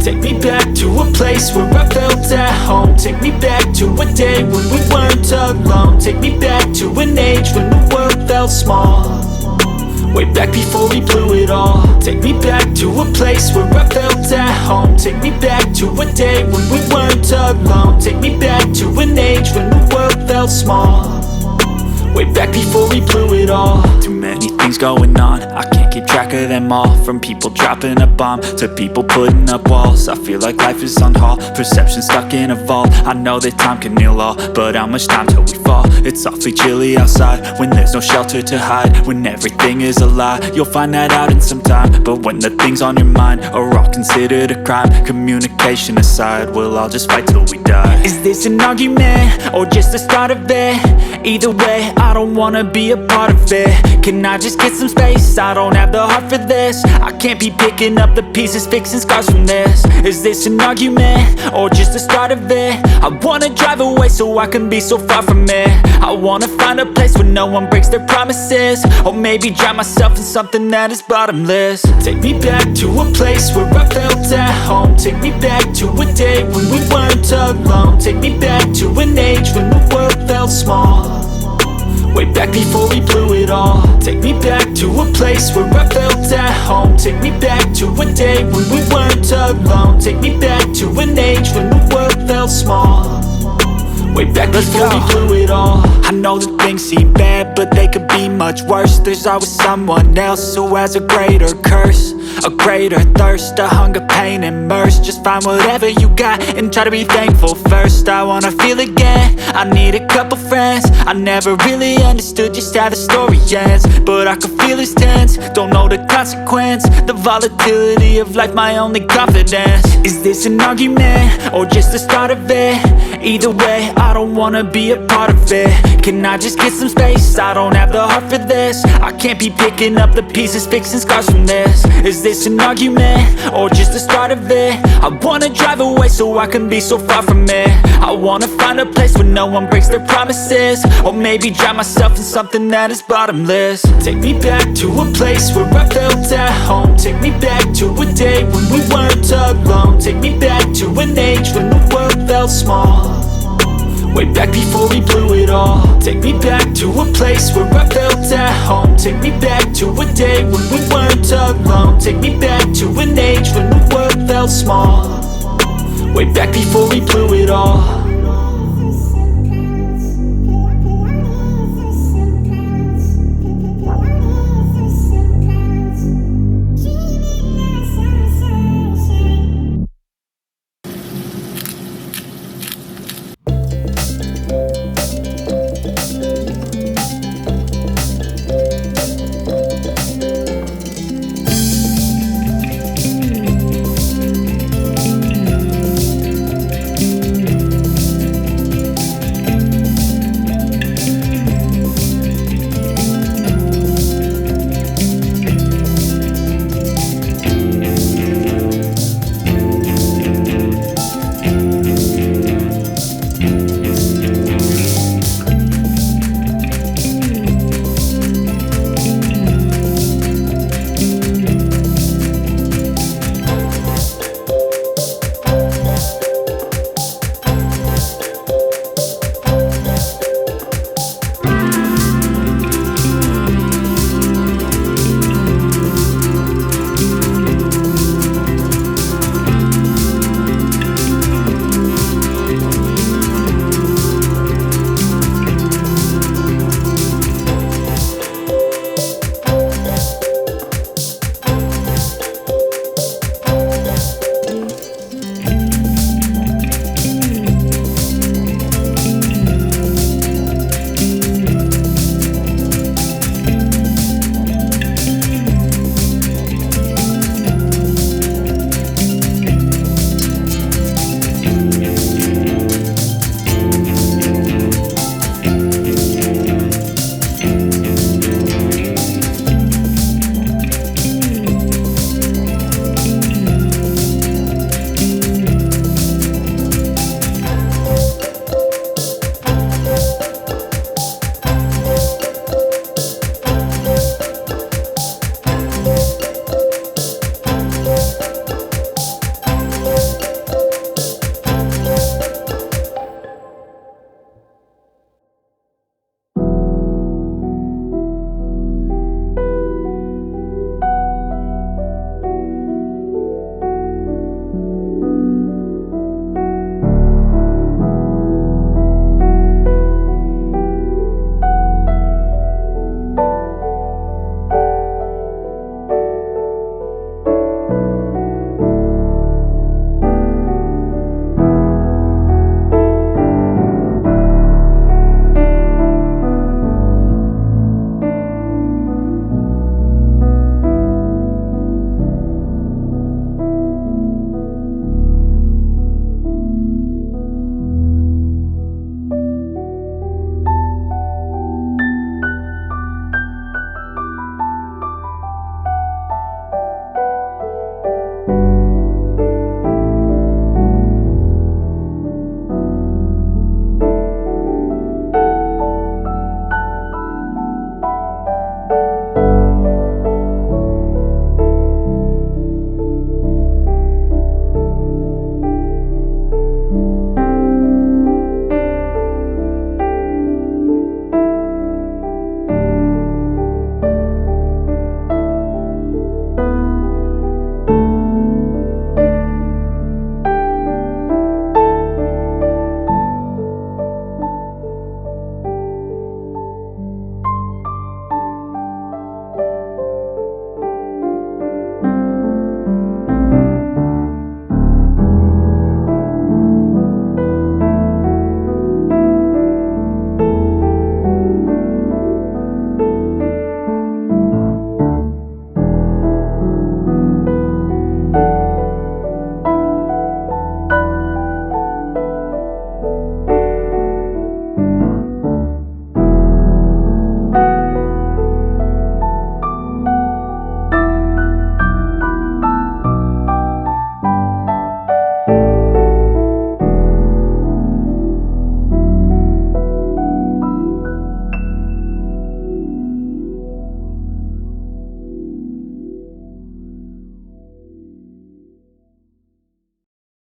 Take me back to a place where I felt at home. Take me back to a day when we weren't alone. Take me back to an age when the world felt small, way back before we blew it all. Take me back to a place where I felt at home. Take me back to a day when we weren't alone. Take me back to an age when the world felt small, way back before we blew it all. Too many things going on, I can't keep track of them all. From people dropping a bomb to people putting up walls. I feel like life is on hold, perception stuck in a vault. I know that time can heal all, but how much time till we fall? It's awfully chilly outside when there's no shelter to hide. When everything is a lie, you'll find that out in some time. But when the things on your mind are all considered a crime, communication aside, we'll all just fight till we die. Is this an argument or just the start of it? Either way, I don't wanna be a part of it. Can I just get some space? I don't have the heart for this. I can't be picking up the pieces, fixing scars from this. Is this an argument or just the start of it? I wanna drive away so I can be so far from it. I wanna find a place where no one breaks their promises, or maybe drown myself in something that is bottomless. Take me back to a place where I felt at home. Take me back to a day when we weren't alone. Take me back to an age when the world felt small, way back before we blew it all. Take me back to a place where I felt at home. Take me back to a day when we weren't alone. Take me back to an age when the world felt small, way back before we blew it all. I know that things seem bad, but they could be much worse. There's always someone else who has a greater curse, a greater thirst, a hunger, pain, and mercy. Just find whatever you got and try to be thankful first. I wanna feel again, I need a couple friends. I never really understood just how the story ends, but I can feel it's tense, don't know the consequence. The volatility of life, my only confidence. Is this an argument or just the start of it? Either way, I don't wanna be a part of it. Can I just get some space? I don't have the heart for this. I can't be picking up the pieces, fixing scars from this. Is this an argument or just the start of it? I wanna drive away so I can be so far from it. I wanna find a place where no one breaks their promises, or maybe drown myself in something that is bottomless. Take me back to a place where I felt at home. Take me back to a day when we weren't alone. Take me back to an age when the world felt small, way back before we blew it all. Take me back to a place where I felt at home. Take me back to a day when we weren't alone. Take me back to an age when the world felt small, way back before we blew it all.